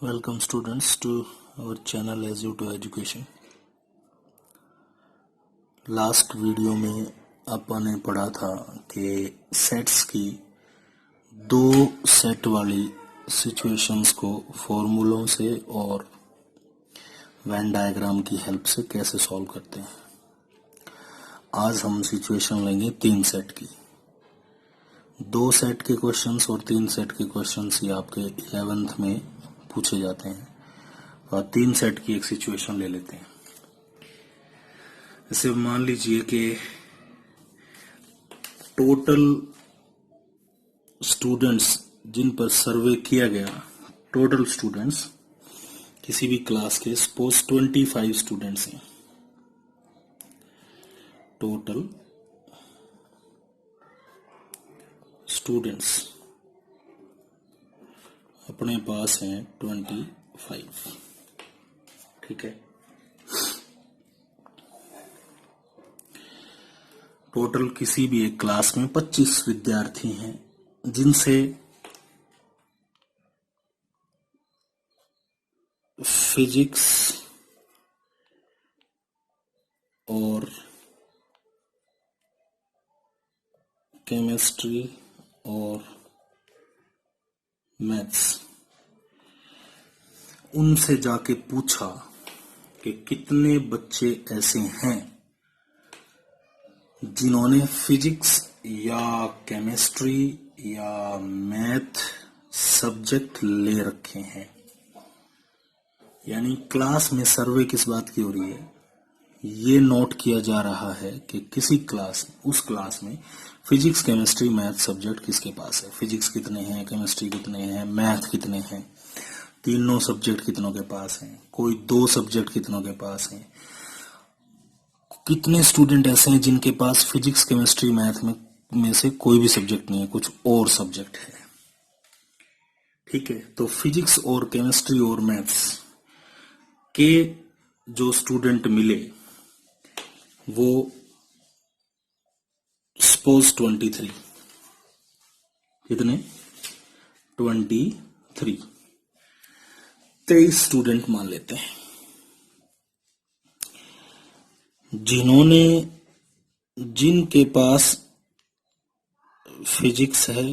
Welcome students to our channel as you to education. Last video में अपन ने पढ़ा था कि सेट्स की दो सेट वाली सिचुएशंस को फॉर्मूलों से और वेन डायग्राम की हेल्प से कैसे सॉल्व करते हैं। आज हम सिचुएशन लेंगे 3 सेट की। 2 सेट के क्वेश्चंस और 3 सेट के क्वेश्चंस ये आपके 11th में पूछे जाते हैं और 3 सेट की एक सिचुएशन ले लेते हैं। जैसे मान लीजिए कि टोटल स्टूडेंट्स जिन पर सर्वे किया गया, टोटल स्टूडेंट्स किसी भी क्लास के सपोज 25 स्टूडेंट्स हैं। टोटल स्टूडेंट्स अपने पास हैं 25। ठीक है। टोटल किसी भी एक क्लास में 25 विद्यार्थी हैं जिनसे फिजिक्स और केमिस्ट्री और मैथ्स, उनसे जाके पूछा कि कितने बच्चे ऐसे हैं जिन्होंने फिजिक्स या केमिस्ट्री या मैथ सब्जेक्ट ले रखे हैं। यानी क्लास में सर्वे किस बात की हो रही है, ये नोट किया जा रहा है कि किसी क्लास, उस क्लास में फिजिक्स केमिस्ट्री मैथ सब्जेक्ट किसके पास है। फिजिक्स कितने हैं, केमिस्ट्री कितने हैं, मैथ कितने हैं, तीनों सब्जेक्ट कितनों के पास हैं, कोई 2 सब्जेक्ट कितनों के पास हैं, कितने स्टूडेंट ऐसे हैं जिनके पास फिजिक्स केमिस्ट्री मैथ में से कोई भी सब्जेक्ट नहीं है, कुछ और सब्जेक्ट है। ठीक है। तो फिजिक्स और केमिस्ट्री और मैथ्स के जो स्टूडेंट मिले वो सपोज 23, कितने 23 स्टूडेंट मान लेते हैं जिनके पास फिजिक्स है,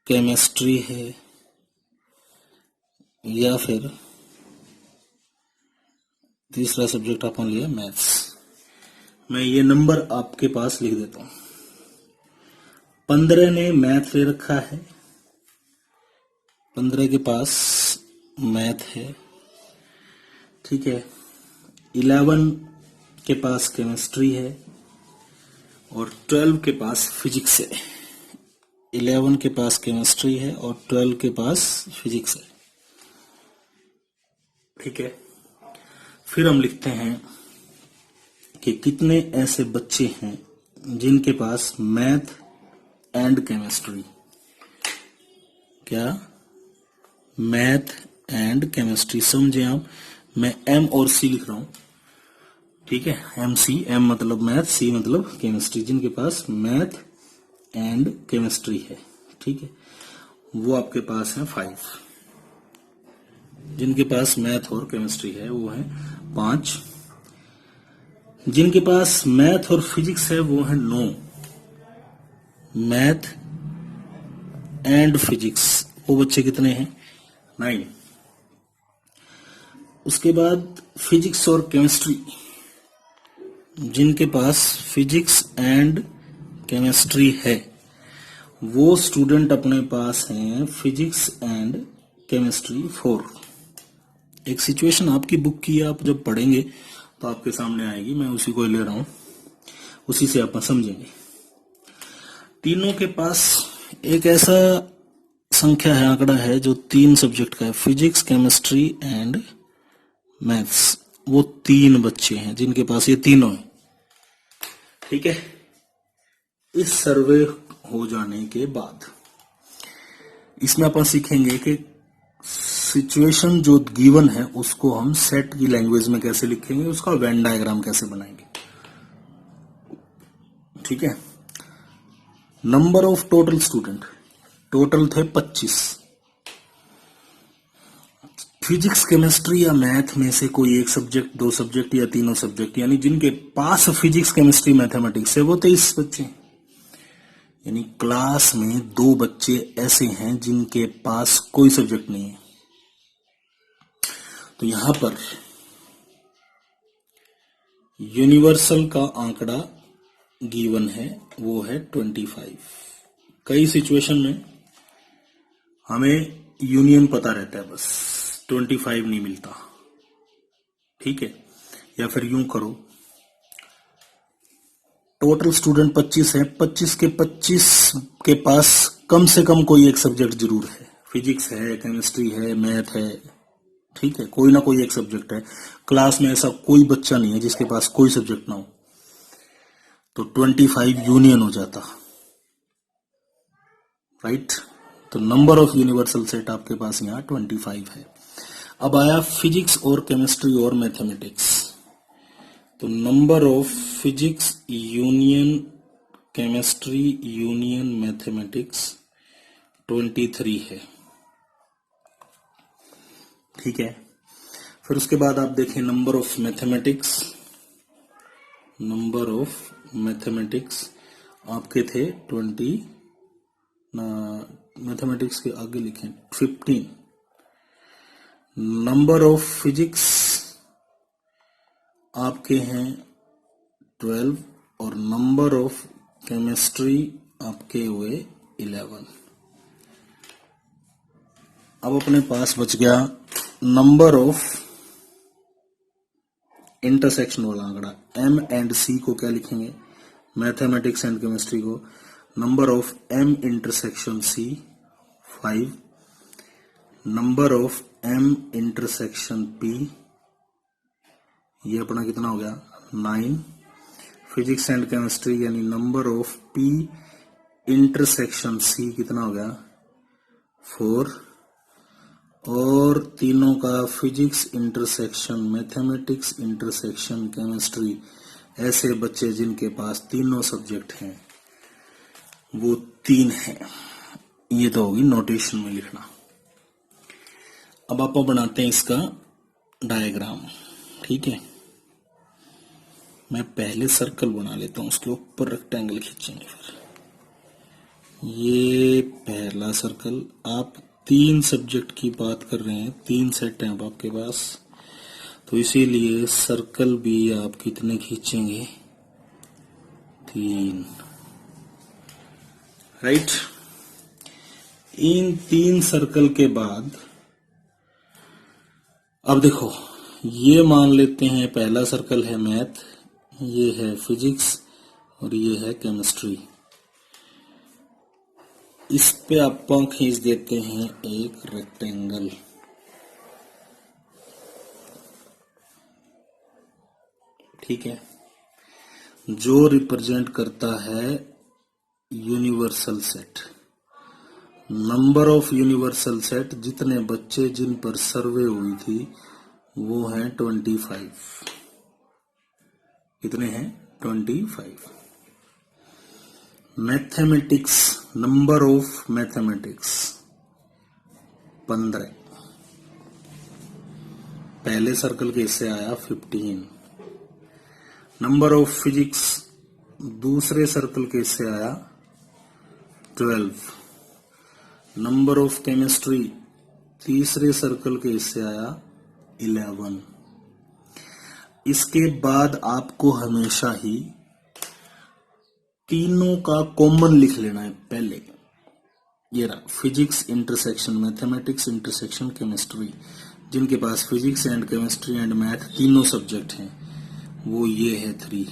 केमिस्ट्री है या फिर तीसरा सब्जेक्ट अपन लिया मैथ्स। मैं ये नंबर आपके पास लिख देता हूं। 15 ने मैथ ले रखा है, 15 के पास मैथ है। ठीक है। 11 के पास केमिस्ट्री है और 12 के पास फिजिक्स है। 11 के पास केमिस्ट्री है और 12 के पास फिजिक्स है। ठीक है। फिर हम लिखते हैं कि कितने ऐसे बच्चे हैं जिनके पास मैथ एंड केमिस्ट्री, क्या मैथ एंड केमिस्ट्री, समझे आप। मैं एम और सी लिख रहा हूं। ठीक है। एम सी, एम मतलब मैथ, सी मतलब केमिस्ट्री, जिनके पास मैथ एंड केमिस्ट्री है। ठीक है। वो आपके पास है 5। जिनके पास मैथ और केमिस्ट्री है वो है 5। जिनके पास मैथ और फिजिक्स है वो है 9। मैथ एंड फिजिक्स वो बच्चे कितने हैं 9। उसके बाद फिजिक्स और केमिस्ट्री, जिनके पास फिजिक्स एंड केमिस्ट्री है वो स्टूडेंट अपने पास हैं फिजिक्स एंड केमिस्ट्री 4। एक सिचुएशन आपकी बुक की आप जब पढ़ेंगे तो आपके सामने आएगी, मैं उसी को ले रहा हूं, उसी से आप समझेंगे। तीनों के पास एक ऐसा संख्या है, आंकड़ा है जो 3 सब्जेक्ट का है, फिजिक्स केमिस्ट्री एंड मैथ्स। वो 3 बच्चे हैं जिनके पास ये तीनों है। ठीक है। इस सर्वे हो जाने के बाद इसमें अपन सीखेंगे कि सिचुएशन जो गिवन है उसको हम सेट की लैंग्वेज में कैसे लिखेंगे, उसका वेन डायग्राम कैसे बनाएंगे। ठीक है। Number of total student, total थे 25। फिजिक्स केमिस्ट्री या मैथ में से कोई एक सब्जेक्ट, दो सब्जेक्ट या तीनों सब्जेक्ट, यानी जिनके पास फिजिक्स केमिस्ट्री मैथमेटिक्स है वो 23 बच्चे। यानी क्लास में 2 बच्चे ऐसे हैं जिनके पास कोई सब्जेक्ट नहीं है। तो यहां पर यूनिवर्सल का आंकड़ा गिवन है, वो है 25। कई सिचुएशन में हमें यूनियन पता रहता है, बस 25 नहीं मिलता, ठीक है। या फिर यूं करो, टोटल स्टूडेंट 25 है, 25 के 25 के पास कम से कम कोई एक सब्जेक्ट जरूर है। फिजिक्स है, केमिस्ट्री है, मैथ है, ठीक है, कोई ना कोई एक सब्जेक्ट है। क्लास में ऐसा कोई बच्चा नहीं है जिसके पास कोई सब्जेक्ट ना हो, तो 25 यूनियन हो जाता, राइट। तो नंबर ऑफ यूनिवर्सल सेट आपके पास यहां 25 है। अब आया फिजिक्स और केमिस्ट्री और मैथमेटिक्स। तो number of physics union chemistry union mathematics 23 है, ठीक है। फिर उसके बाद आप देखें number of mathematics. Number of mathematics आपके थे 20, मैथमेटिक्स के आगे लिखें 15। नंबर ऑफ फिजिक्स आपके हैं 12 और नंबर ऑफ केमिस्ट्री आपके हुए 11। अब अपने पास बच गया नंबर ऑफ इंटरसेक्शन वाला आंकड़ा। एम एंड सी को क्या लिखेंगे, मैथमेटिक्स एंड केमिस्ट्री को number of M intersection C 5, number of M intersection P, ये अपना कितना हो गया 9। फिजिक्स एंड केमिस्ट्री यानी number of P intersection C कितना हो गया 4, और तीनों का physics intersection mathematics intersection chemistry, ऐसे बच्चे जिनके पास तीनों सब्जेक्ट हैं वो 3 हैं। ये तो होगी नोटेशन में लिखना। अब आप बनाते हैं इसका डायग्राम, ठीक है। मैं पहले सर्कल बना लेता हूं, उसके ऊपर रेक्टेंगल खींचेंगे। फिर ये पहला सर्कल, आप 3 सब्जेक्ट की बात कर रहे हैं, 3 सेट हैं अब आपके पास, तो इसीलिए सर्कल भी आप कितने खींचेंगे 3, राइट। इन 3 सर्कल के बाद अब देखो, ये मान लेते हैं पहला सर्कल है मैथ, ये है फिजिक्स और ये है केमिस्ट्री। इस पे आप खींच देते हैं एक रेक्टेंगल, ठीक है, जो रिप्रेजेंट करता है universal set. Number of universal set, जितने बच्चे जिन पर सर्वे हुई थी वो हैं 25। कितने हैं 25। मैथमेटिक्स, नंबर ऑफ मैथमेटिक्स 15, पहले सर्कल के हिस्से आया 15। नंबर ऑफ फिजिक्स दूसरे सर्कल के हिस्से आया 12। नंबर ऑफ केमिस्ट्री तीसरे सर्कल के हिस्से आया 11। इसके बाद आपको हमेशा ही तीनों का कॉमन लिख लेना है पहले। ये रहा physics intersection mathematics intersection chemistry, जिनके पास physics and chemistry and math तीनों सब्जेक्ट हैं वो ये है 3।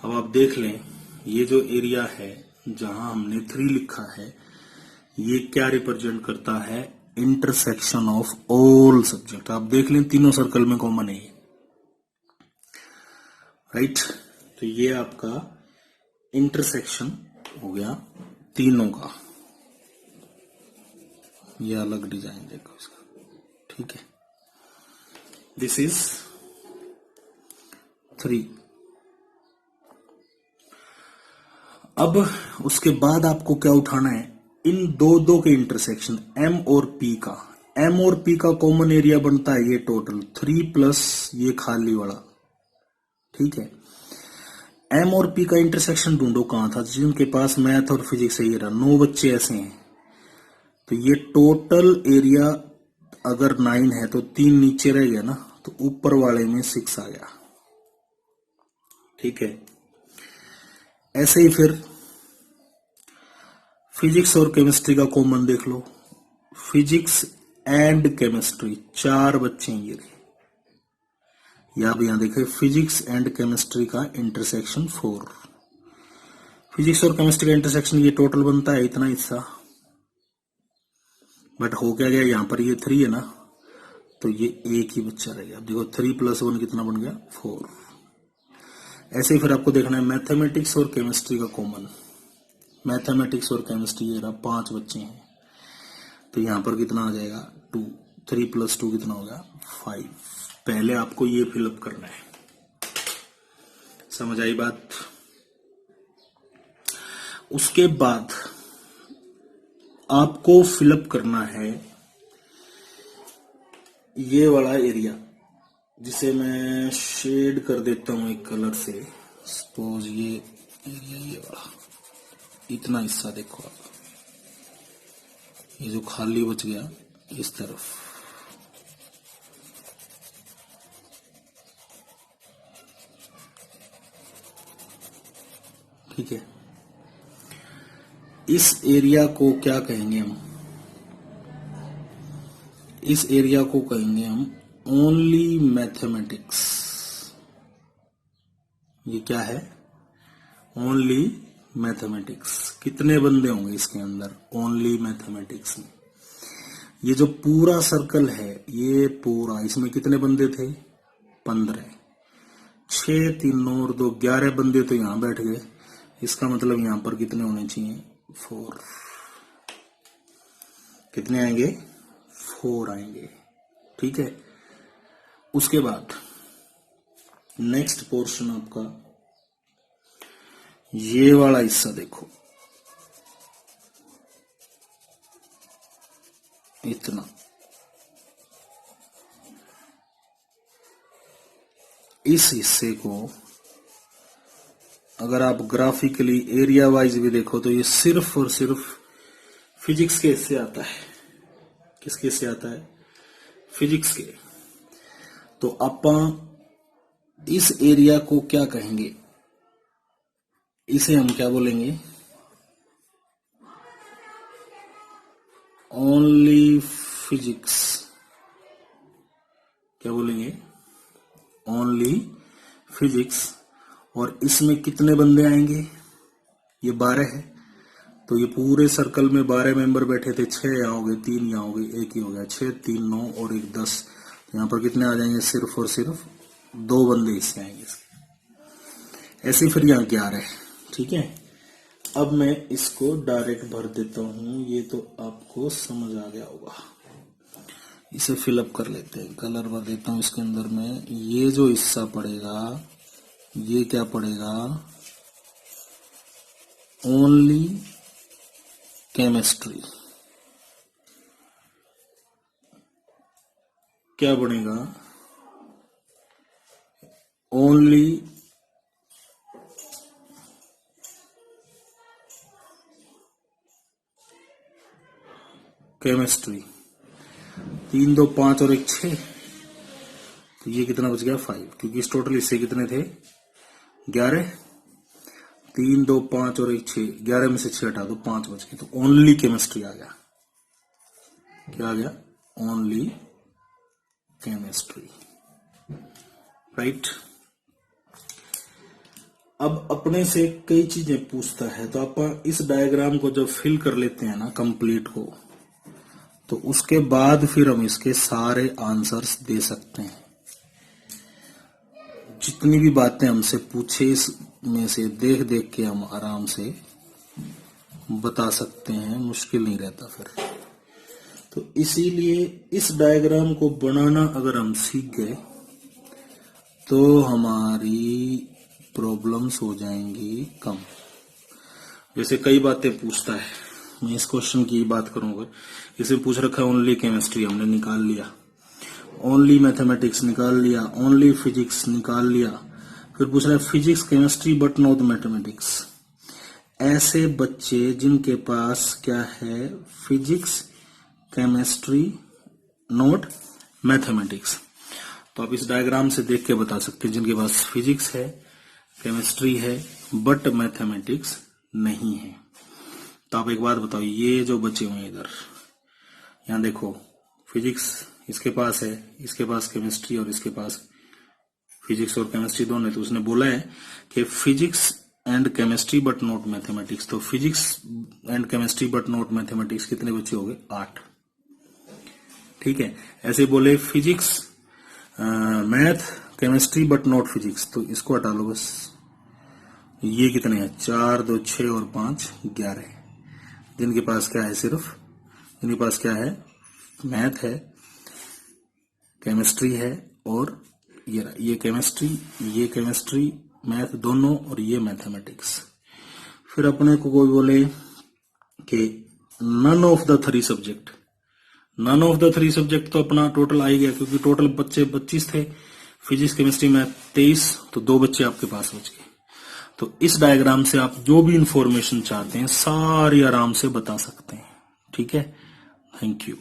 अब आप देख लें, ये जो एरिया है जहां हमने 3 लिखा है, ये क्या रिप्रेजेंट करता है, इंटरसेक्शन ऑफ ऑल सब्जेक्ट। आप देख लें तीनों सर्कल में कॉमन है, राइट। तो ये आपका इंटरसेक्शन हो गया तीनों का। ये अलग डिजाइन देखो इसका, ठीक है। This is 3। अब उसके बाद आपको क्या उठाना है, इन दो दो के इंटरसेक्शन एम और पी का, एम और पी का कॉमन एरिया बनता है ये टोटल 3 प्लस ये खाली वाला, ठीक है। एम और पी का इंटरसेक्शन ढूंढो कहां था, जिनके पास मैथ और फिजिक्स है, ये रहा 9 बच्चे ऐसे हैं, तो ये टोटल एरिया अगर 9 है तो 3 नीचे रह गया ना, तो ऊपर वाले में 6 आ गया, ठीक है। ऐसे ही फिर फिजिक्स और केमिस्ट्री का कॉमन देख लो, फिजिक्स एंड केमिस्ट्री 4 बच्चे हैं ये, या अब यहां देखें फिजिक्स एंड केमिस्ट्री का इंटरसेक्शन 4, फिजिक्स और केमिस्ट्री का इंटरसेक्शन ये टोटल बनता है इतना हिस्सा, बट हो क्या गया, यहां पर ये 3 है ना, तो ये एक ही बच्चा रह गया। अब देखो 3 + 1 कितना बन गया 4। ऐसे ही फिर आपको देखना है मैथमेटिक्स और केमिस्ट्री का कॉमन, मैथमेटिक्स और केमिस्ट्री ये रहा 5 बच्चे हैं, तो यहां पर कितना आ जाएगा 2, 3 + 2 कितना होगा 5। पहले आपको ये फिलअप करना है, समझ आई बात। उसके बाद आपको फिलअप करना है ये वाला एरिया, जिसे मैं शेड कर देता हूं एक कलर से। सपोज ये एरिया, ये वाला इतना हिस्सा देखो आप, ये जो खाली बच गया इस तरफ, ठीक है। इस एरिया को क्या कहेंगे हम, इस एरिया को कहेंगे हम ओनली मैथमेटिक्स। ये क्या है, ओनली मैथमेटिक्स। कितने बंदे होंगे इसके अंदर, ओनली मैथमेटिक्स में। ये जो पूरा सर्कल है, ये पूरा, इसमें कितने बंदे थे 15, 6 3 9 और 2 11 बंदे तो यहां बैठ गए। इसका मतलब यहां पर कितने होने चाहिए 4, कितने आएंगे 4 आएंगे, ठीक है। उसके बाद नेक्स्ट पोर्शन आपका ये वाला हिस्सा देखो, इतना, इस हिस्से को अगर आप ग्राफिकली एरिया वाइज भी देखो तो ये सिर्फ और सिर्फ फिजिक्स के हिस्से आता है। किसके हिस्से आता है, फिजिक्स के। तो अपन इस एरिया को क्या कहेंगे, इसे हम क्या बोलेंगे, ओनली फिजिक्स। क्या बोलेंगे, ओनली फिजिक्स। और इसमें कितने बंदे आएंगे, ये 12 है, तो ये पूरे सर्कल में 12 मेंबर बैठे थे, 6 यहाँ हो गए, 3 यहाँ हो गए, 1 ही हो गया, 6 3 9 और 1 10। यहाँ पर कितने आ जाएंगे, सिर्फ और सिर्फ 2 बंदे इससे आएंगे। ऐसे फिर यहाँ 11 है, ठीक है। अब मैं इसको डायरेक्ट भर देता हूं, ये तो आपको समझ आ गया होगा। इसे फिलअप कर लेते हैं, कलर भर देता हूं इसके अंदर में। ये जो हिस्सा पड़ेगा, ये क्या पड़ेगा, ओनली केमिस्ट्री। क्या बनेगा, ओनली केमिस्ट्री। 3 2 5 और 1 6, तो ये कितना बच गया 5, क्योंकि इस टोटल हिस्से कितने थे 11, 3 2 5 और 1 6, 11 में से 6 हटा दो 5 बच गए, तो ओनली केमिस्ट्री आ गया। क्या आ गया, ओनली केमिस्ट्री, राइट। अब अपने से कई चीजें पूछता है, तो आप इस डायग्राम को जब फिल कर लेते हैं ना कंप्लीट को, तो उसके बाद फिर हम इसके सारे आंसर्स दे सकते हैं। जितनी भी बातें हमसे पूछे इसमें से देख देख के हम आराम से बता सकते हैं, मुश्किल नहीं रहता फिर। तो इसीलिए इस डायग्राम को बनाना अगर हम सीख गए तो हमारी प्रॉब्लम्स हो जाएंगी कम। जैसे कई बातें पूछता है, मैं इस क्वेश्चन की बात करूंगा, इसे पूछ रखा है ओनली केमिस्ट्री, हमने निकाल लिया, ओनली मैथमेटिक्स निकाल लिया, ओनली फिजिक्स निकाल लिया, फिर पूछ रहा है physics chemistry but not mathematics. ऐसे बच्चे जिनके पास क्या है, फिजिक्स केमिस्ट्री नॉट मैथमेटिक्स, तो आप इस डायग्राम से देख के बता सकते हैं जिनके पास फिजिक्स है, केमिस्ट्री है बट मैथमेटिक्स नहीं है। तो आप एक बात बताओ, ये जो बचे हुए इधर, यहां देखो फिजिक्स इसके पास है, इसके पास केमिस्ट्री और इसके पास फिजिक्स और केमिस्ट्री दोनों है, तो उसने बोला है कि physics and chemistry but not mathematics. तो physics and chemistry but not mathematics कितने बच्चे हो गए, 8। ठीक है, ऐसे बोले physics math chemistry but not physics, तो इसको हटा लो बस। ये कितने हैं, 4 2 6 और 5 11, जिनके पास क्या है, सिर्फ जिनके पास क्या है, मैथ है, केमिस्ट्री है और ये केमिस्ट्री मैथ दोनों और ये मैथमेटिक्स। फिर अपने को कोई बोले कि none of the 3 subject, none of the 3 subject तो अपना टोटल आ ही गया, क्योंकि टोटल बच्चे 25 थे, फिजिक्स केमिस्ट्री मैथ 23, तो 2 बच्चे आपके पास बच गए। तो इस डायग्राम से आप जो भी इंफॉर्मेशन चाहते हैं सारी आराम से बता सकते हैं। ठीक है, थैंक यू।